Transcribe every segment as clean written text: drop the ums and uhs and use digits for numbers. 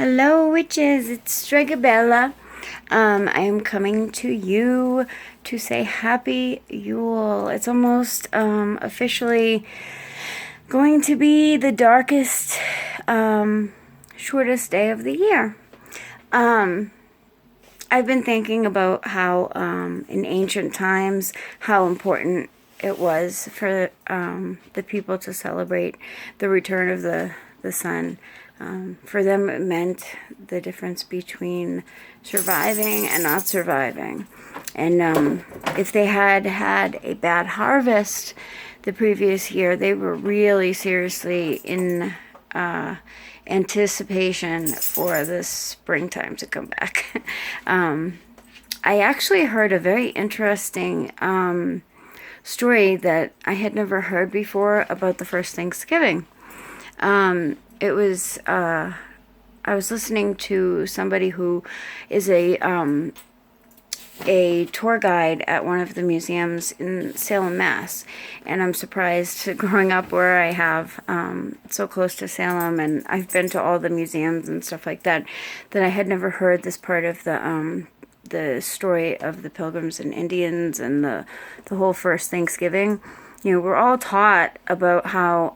Hello, witches. It's Stregheria. I am coming to you to say Happy Yule. It's almost officially going to be the darkest, shortest day of the year. I've been thinking about how in ancient times, how important it was for the people to celebrate the return of the sun. For them, it meant the difference between surviving and not surviving. And if they had had a bad harvest the previous year, they were really seriously in anticipation for the springtime to come back. I actually heard a very interesting story that I had never heard before about the first Thanksgiving. It was, I was listening to somebody who is a tour guide at one of the museums in Salem, Mass. And I'm surprised, growing up where I have, so close to Salem, and I've been to all the museums and stuff like that, that I had never heard this part of the story of the Pilgrims and Indians and the whole first Thanksgiving. You know, we're all taught about how,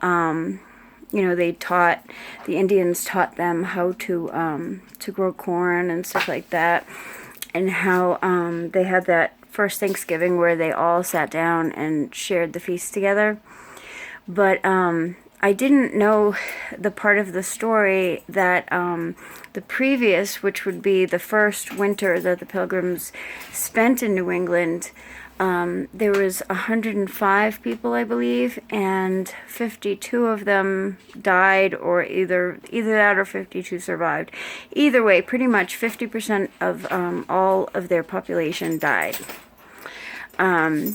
the Indians taught them how to grow corn and stuff like that, and how they had that first Thanksgiving where they all sat down and shared the feast together. But I didn't know the part of the story that the previous, which would be the first winter that the Pilgrims spent in New England, there was 105 people, I believe, and 52 of them died, or either that or 52 survived. Either way, pretty much 50% of all of their population died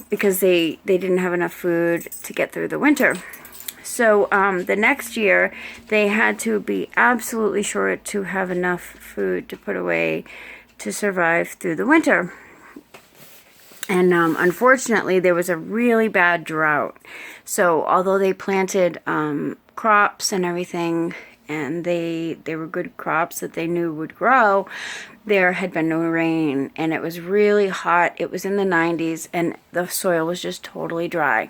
because they didn't have enough food to get through the winter. So the next year, they had to be absolutely sure to have enough food to put away to survive through the winter. And unfortunately, there was a really bad drought. So although they planted crops and everything, and they were good crops that they knew would grow, there had been no rain. And it was really hot. It was in the 90s, and the soil was just totally dry.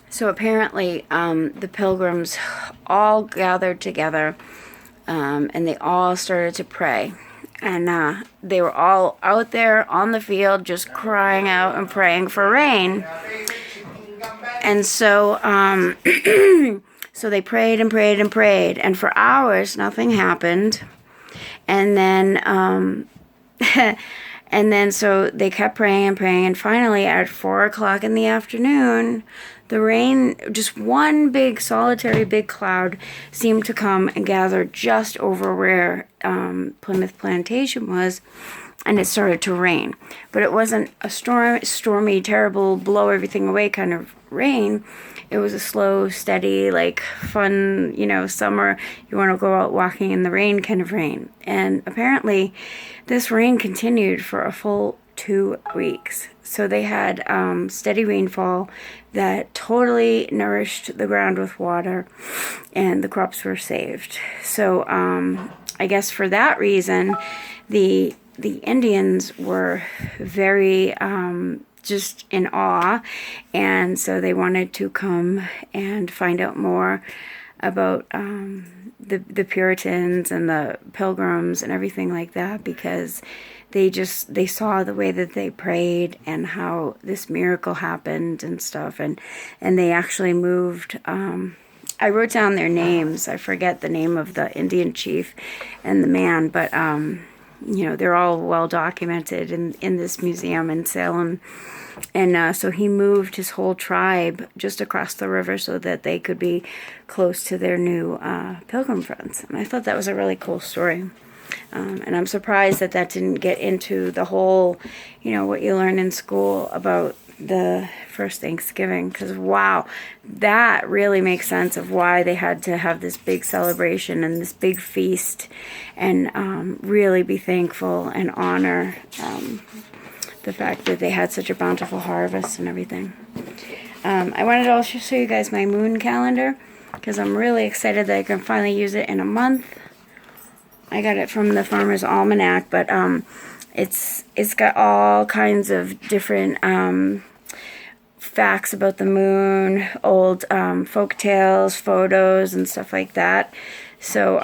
So apparently, the Pilgrims all gathered together, and they all started to pray. And they were all out there on the field just crying out and praying for rain. And so so they prayed and prayed and prayed. And for hours, nothing happened. And then so they kept praying and praying. And finally, at 4 o'clock in the afternoon, the rain, just one big solitary big cloud, seemed to come and gather just over where Plymouth plantation was, and it started to rain. But it wasn't a stormy, terrible, blow everything away kind of rain. It was a slow, steady, like fun, summer, you want to go out walking in the rain kind of rain. And apparently this rain continued for a full 2 weeks. So they had steady rainfall that totally nourished the ground with water, and the crops were saved. So I guess for that reason, the Indians were very just in awe, and so they wanted to come and find out more about the Puritans and the Pilgrims and everything like that, because they saw the way that they prayed and how this miracle happened and stuff, and they actually moved. I wrote down their names. I forget the name of the Indian chief and the man, but they're all well documented in this museum in Salem. And so he moved his whole tribe just across the river so that they could be close to their new Pilgrim friends. And I thought that was a really cool story. And I'm surprised that didn't get into the whole, what you learn in school about the first Thanksgiving. Because, wow, that really makes sense of why they had to have this big celebration and this big feast, and really be thankful and honor the fact that they had such a bountiful harvest and everything. I wanted to also show you guys my moon calendar, because I'm really excited that I can finally use it in a month. I got it from the Farmer's Almanac, but it's got all kinds of different facts about the moon, old folk tales, photos, and stuff like that. So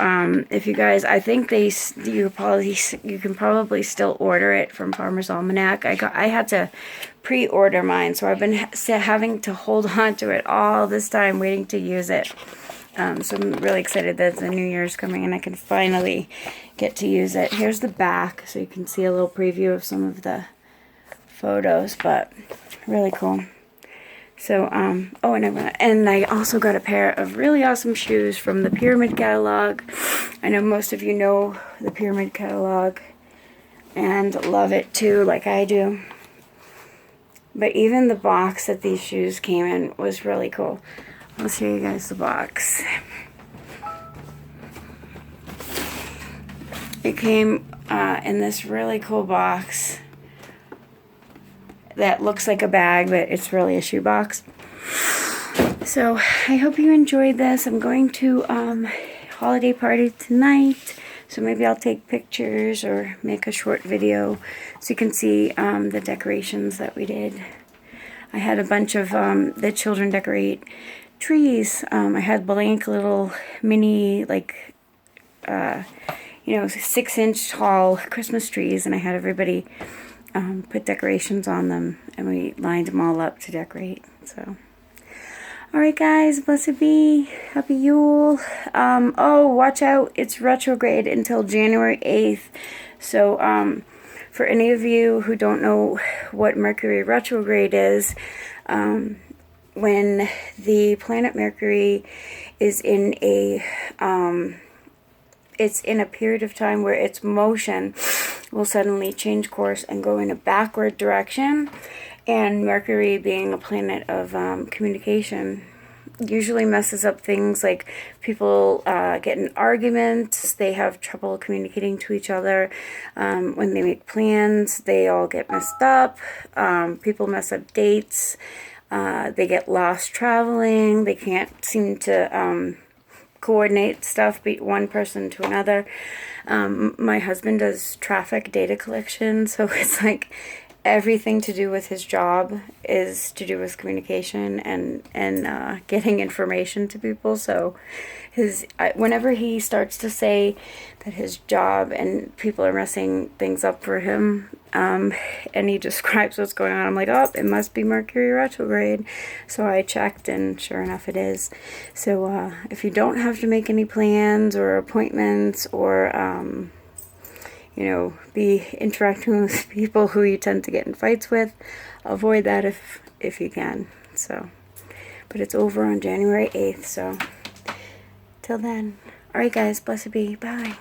if you guys, I think you can probably still order it from Farmer's Almanac. I had to pre-order mine, so I've been having to hold on to it all this time, waiting to use it. So I'm really excited that the New Year's coming and I can finally get to use it. Here's the back, so you can see a little preview of some of the photos, but really cool. So, oh, and I also got a pair of really awesome shoes from the Pyramid catalog. I know most of you know the Pyramid catalog and love it too, like I do. But even the box that these shoes came in was really cool. I'll show you guys the box. It came in this really cool box that looks like a bag, but it's really a shoebox. So I hope you enjoyed this. I'm going to holiday party tonight, so maybe I'll take pictures or make a short video so you can see the decorations that we did. I had a bunch of the children decorate trees. I had blank little mini, like, 6-inch tall Christmas trees, and I had everybody put decorations on them, and we lined them all up to decorate. So, alright guys, blessed be, happy Yule. Oh, watch out, it's retrograde until January 8th. So, for any of you who don't know what Mercury retrograde is, when the planet Mercury is in a it's in a period of time where its motion will suddenly change course and go in a backward direction, and Mercury, being a planet of communication, usually messes up things like people get in arguments, they have trouble communicating to each other. When they make plans, they all get messed up. People mess up dates. They get lost traveling. They can't seem to coordinate stuff, be one person to another. My husband does traffic data collection, so it's like everything to do with his job is to do with communication and getting information to people. So whenever he starts to say that his job and people are messing things up for him, and he describes what's going on, I'm like, oh, it must be Mercury retrograde. So I checked, and sure enough it is. So if you don't have to make any plans or appointments or be interacting with people who you tend to get in fights with, avoid that if you can. So, but it's over on January 8th, so till then. Alright guys, blessed be, bye.